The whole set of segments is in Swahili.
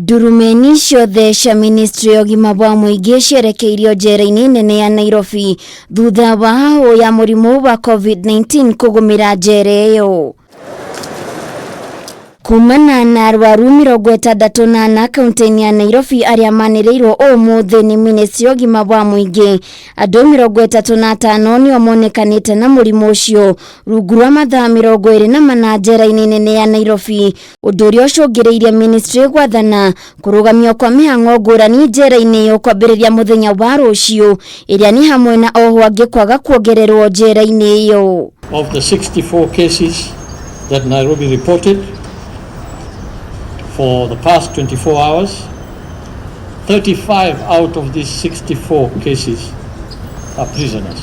Durumeni ciothe cia ministry ya ũgima wa mũingĩ cierekeirio njera-ini nene ya Nairobi thutha wa hahũ ya murimu wa COVID-19 kũgũmĩra njera ĩyo. Kuumana na arwaru 64 kaunti-inĩ ya Nairobi arĩa manĩrĩirwo ũmũthĩ nĩ ministry ya ũgima wa mũingĩ, andũ 35 nĩo monekanĩte na mũrimũ ũcio rungu rwa mathaa 24 njera-ini nene ya Nairobi, ũndũ ũrĩa ũcũngĩrĩirie ministry gwathana kurugamia kwa mihang'o ngũrani njera-ini ĩyo kwambĩrĩria mũthenya wa rũciũ, ĩrĩa nĩ hamwe na ohwo angĩ kwaga kuongererwo njera-ini ĩyo. Of the 64 cases that Nairobi reported for the past 24 hours, 35 out of these 64 cases are prisoners.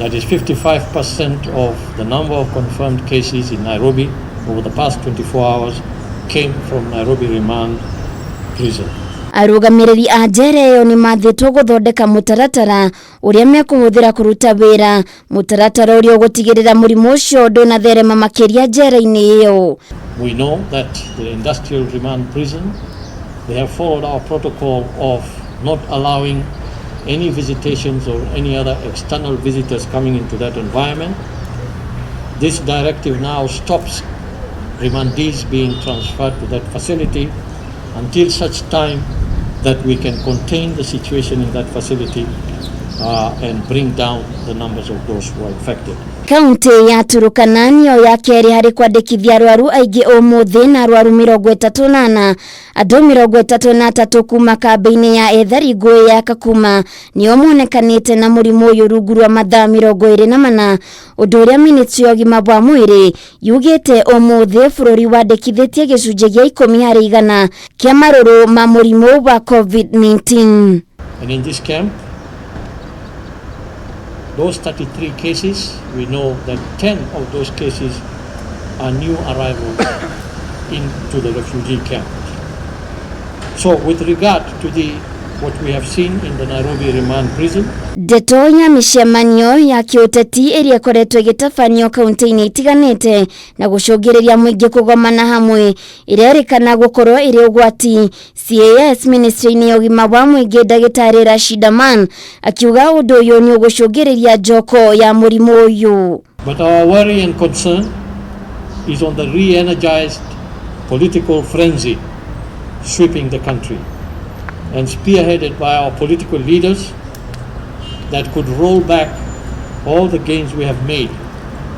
That is 55% of the number of confirmed cases in Nairobi over the past 24 hours came from Nairobi remand prison. Arugamiriri a njera ĩyo nĩ mathitwo gũthondeka mutaratara uria mekuhuthira kuruta wira, mutaratara uria ũgũtigĩrĩra mũrimũ ũcio ndũnatherema makĩria njera-ini ĩyo. We know that the industrial remand prison, they have followed our protocol of not allowing any visitations or any other external visitors coming into that environment. This directive now stops remandees being transferred to that facility until such time that we can contain the situation in that facility and bring down the numbers of those who are infected. Kaunti ya Turkana niyo ya kerĩ harĩ kwandikithia arwaru aingĩ ũmũthĩ na arwaru 38, andũ 33 kuma kambĩ-inĩ ya ethari ngũĩ ya kuuma nĩo monekanĩte na mũrimũ ũyũ rungu rwa mathaa 24, ũndũ ũrĩa ministry ya ũgima wa mwĩrĩ yugĩte ũmũthĩ bũrũri wandĩkithĩtie gĩcunjĩ gĩa 10% kĩa marũrũ ma mũrimũ wa COVID-19. And in this camp, those 33 cases, we know that 10 of those cases are new arrivals into the refugee camp. So with regard to what we have seen in the Nairobi remand prison, ndeto ya mĩcemanio ya kĩũteti ĩrĩa ĩkoretwo ĩgĩtabanio kaunti-inĩ itiganĩte na gũcũngĩrĩria mũingĩ kũgomana hamwe ĩrĩa ĩrĩkana gũkorwo ĩrĩ ũgwati. CAS ministry-inĩ ya ũgima wa mũingĩ ndagĩtarĩ Rashida Man akiuga ũndũ ũyũ nĩ ũgũcũngĩrĩria njoko ya mũrimũ ũyũ. But our worry and concern is on the re-energized political frenzy sweeping the country and spearheaded by our political leaders that could roll back all the gains we have made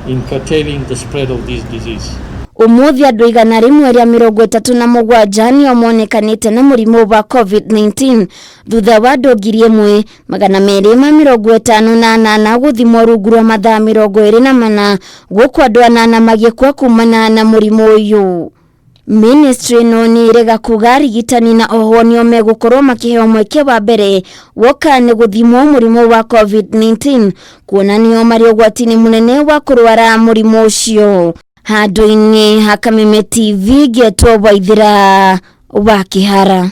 in curtailing the spread of this disease. Ũmũthĩ andũ 137 nĩo monekanĩte na mũrimũ wa COVID-19 thutha wa andũ 1,258 gũthimwo rungu rwa mathaa 24 gũkũ andũ 8 magĩkua kumana na mũrimũ ũyũ. Ministry no nĩ ĩrega kuga arigitani na ohwo nĩo megũkorwo makĩheo mweke wa mbere woka nĩ gũthimwo mũrimũ wa COVID-19, kuona nĩo marĩ ũgwati-inĩ mũnene wa kũrwara mũrimũ ũcio. Handũ-inĩ ha Kameme TV, Getwo Waithira wa Kĩhara.